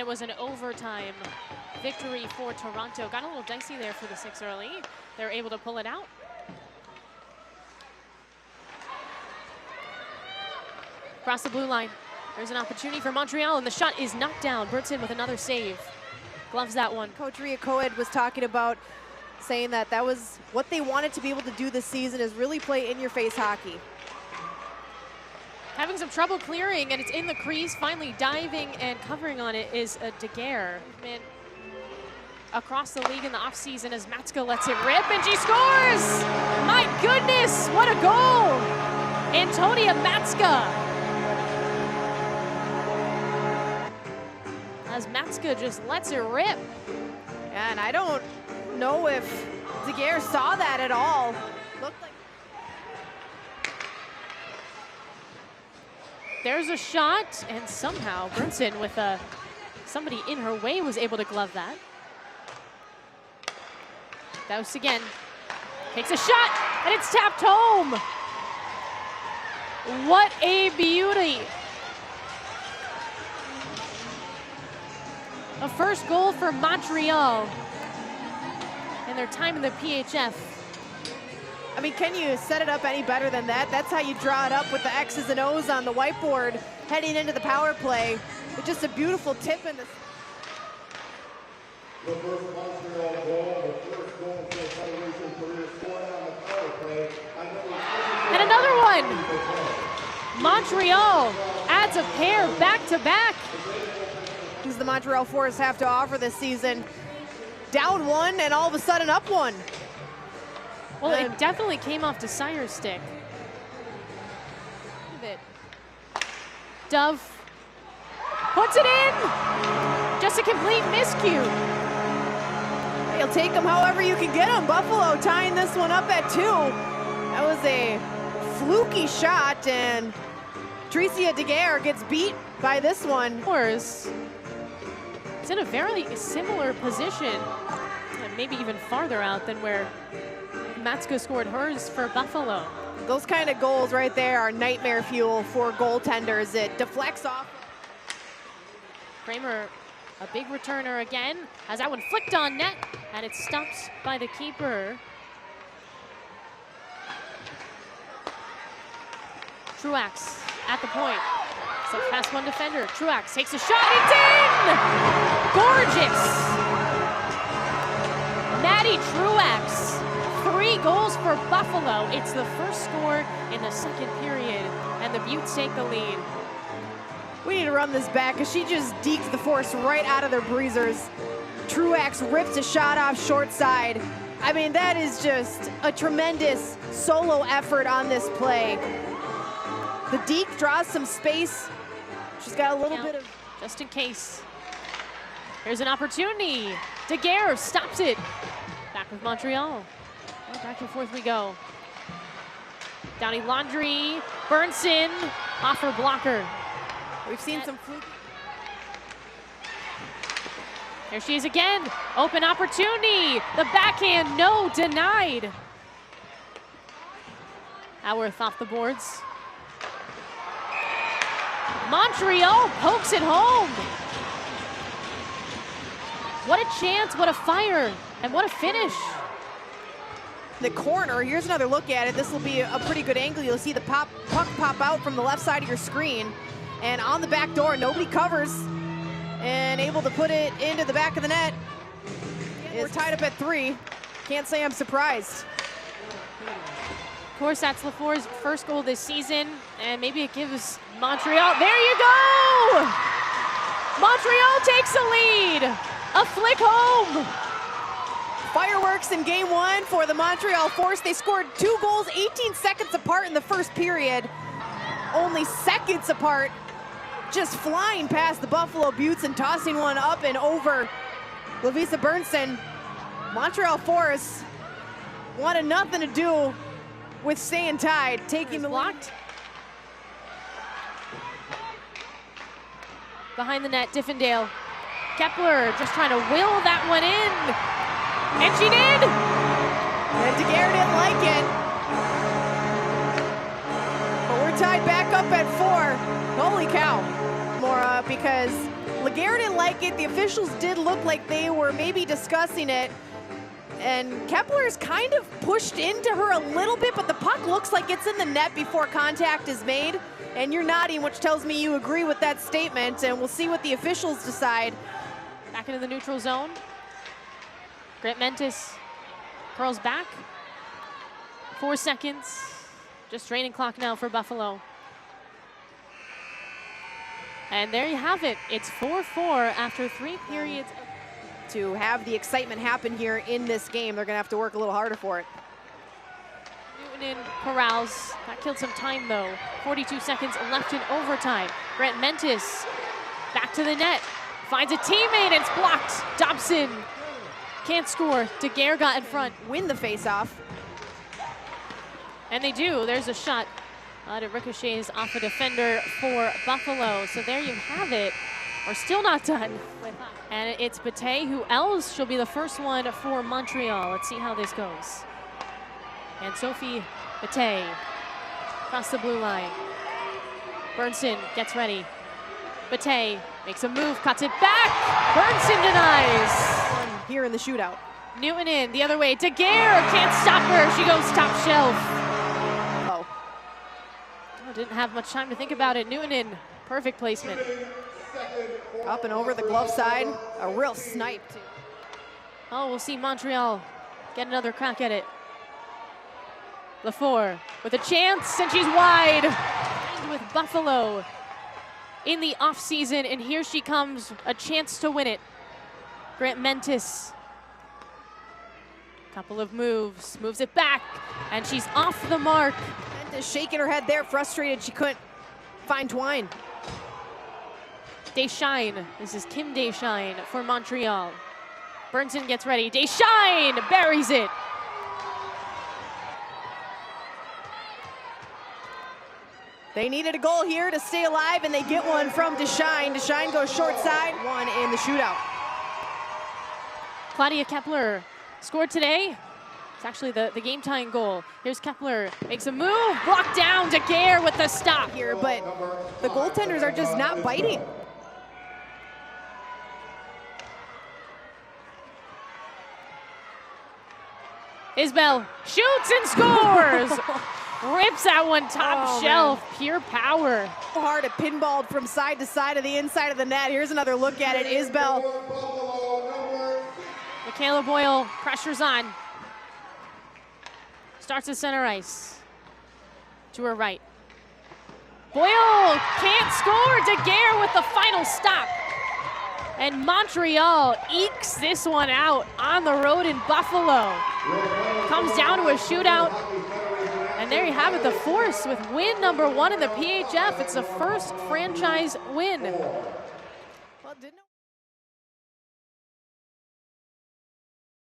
it was an overtime victory for Toronto. Got a little dicey there for the Six early. They're able to pull it out. Across the blue line, there's an opportunity for Montreal, and the shot is knocked down. Bertson with another save. Gloves that one. Coach Ria Coed was talking about saying that that was what they wanted to be able to do this season, is really play in-your-face hockey. Having some trouble clearing, and it's in the crease. Finally diving and covering on it is a Daguerre. Across the league in the offseason as Matska lets it rip, and she scores! My goodness, what a goal! Antonia Matska. As Matska just lets it rip. And I don't know if Daguerre saw that at all. Looked like there's a shot, and somehow Bertson with somebody in her way was able to glove that. Beauts again, takes a shot, and it's tapped home. What a beauty. A first goal for Montreal in their time in the PHF. I mean, can you set it up any better than that? That's how you draw it up with the X's and O's on the whiteboard heading into the power play. With just a beautiful tip in the... The first Montreal goal, the first goal for the Federation career scored on the power play. And another one! Montreal adds a pair back-to-back. The Montreal Force have to offer this season. Down one and all of a sudden up one. Well, it definitely came off Desire's stick. Dove puts it in! Just a complete miscue. You'll take them however you can get them. Buffalo tying this one up at 2. That was a fluky shot, and Tricia Daguerre gets beat by this one. It's in a very similar position, and maybe even farther out than where Matska scored hers for Buffalo. Those kind of goals right there are nightmare fuel for goaltenders. It deflects off. Kramer, a big returner again, has that one flicked on net, and it's stopped by the keeper. Truax at the point. So past one defender. Truax takes a shot. It's in! Gorgeous! Maddie Truax. 3 goals for Buffalo. It's the first score in the second period, and the Beauts take the lead. We need to run this back because she just deked the Force right out of their breezers. Truax rips a shot off short side. I mean, that is just a tremendous solo effort on this play. The deke draws some space. She's got a little bit of... Just in case. Here's an opportunity. Daguerre stops it. Back with Montreal. And back and forth we go. Downey Laundrie, Bertson, off her blocker. We've seen some fluke. There she is again. Open opportunity. The backhand, no, denied. Howarth off the boards. Montreal pokes it home. What a chance, what a fire, and what a finish. The corner, here's another look at it. This will be a pretty good angle. You'll see the puck pop out from the left side of your screen. And on the back door, nobody covers. And able to put it into the back of the net. We're tied up at 3. Can't say I'm surprised. Of course, that's LaFour's first goal this season, and maybe it gives Montreal, there you go! Montreal takes the lead, a flick home. Fireworks in game 1 for the Montreal Force. They scored 2 goals 18 seconds apart in the first period. Only seconds apart, just flying past the Buffalo Beauts and tossing one up and over Lavisa Bertson. Montreal Force wanted nothing to do with staying tied, taking the blocked. Behind the net, Diffendale. Kepler just trying to will that one in. And she did! And Daguerre didn't like it. But we're tied back up at 4. Holy cow. Mora, because Laguerre didn't like it. The officials did look like they were maybe discussing it. And Kepler's kind of pushed into her a little bit, but the puck looks like it's in the net before contact is made. And you're nodding, which tells me you agree with that statement, and we'll see what the officials decide. Back into the neutral zone. Grant Mentis curls back. 4 seconds. Just draining clock now for Buffalo. And there you have it. It's 4-4 after 3 periods. To have the excitement happen here in this game, they're gonna have to work a little harder for it. Newton in corrals. That killed some time though. 42 seconds left in overtime. Grant Mentis back to the net. Finds a teammate, it's blocked. Dobson can't score. Daguerre got in front. Win the face-off. And they do. There's a shot. It ricochets off a defender for Buffalo. So there you have it. We're still not done. And it's Bate who else she'll be the first one for Montreal. Let's see how this goes. And Sophie Bate across the blue line. Bernson gets ready. Bate makes a move, cuts it back. Bernson denies. Here in the shootout. Newton in, the other way. Daguerre can't stop her. She goes top shelf. Oh. Didn't have much time to think about it. Newton in, perfect placement. Up and over the glove side. A real snipe, too. Oh, we'll see Montreal get another crack at it. LaFour with a chance, and she's wide. With Buffalo in the offseason, and here she comes, a chance to win it. Grant Mentis. Couple of moves, moves it back, and she's off the mark. Mentis shaking her head there, frustrated she couldn't find twine. Deschines, this is Kim Deschines for Montreal. Bernson gets ready, Deschines buries it. They needed a goal here to stay alive, and they get one from Deschines. Deschines goes short side, one in the shootout. Claudia Kepler scored today. It's actually the game-tying goal. Here's Kepler, makes a move, blocked down, Daguerre with the stop. Here, but the goaltenders are just not biting. Isbell shoots and scores! Rips that one top shelf, man. Pure power. Hard, it pinballed from side to side of the inside of the net. Here's another look at it, Isbell. Michaela Boyle, pressure's on. Starts at center ice. To her right. Boyle can't score, Daguerre with the final stop. And Montreal ekes this one out on the road in Buffalo. Comes down to a shootout. And there you have it, the Force with win number 1 in the PHF. It's the first franchise win.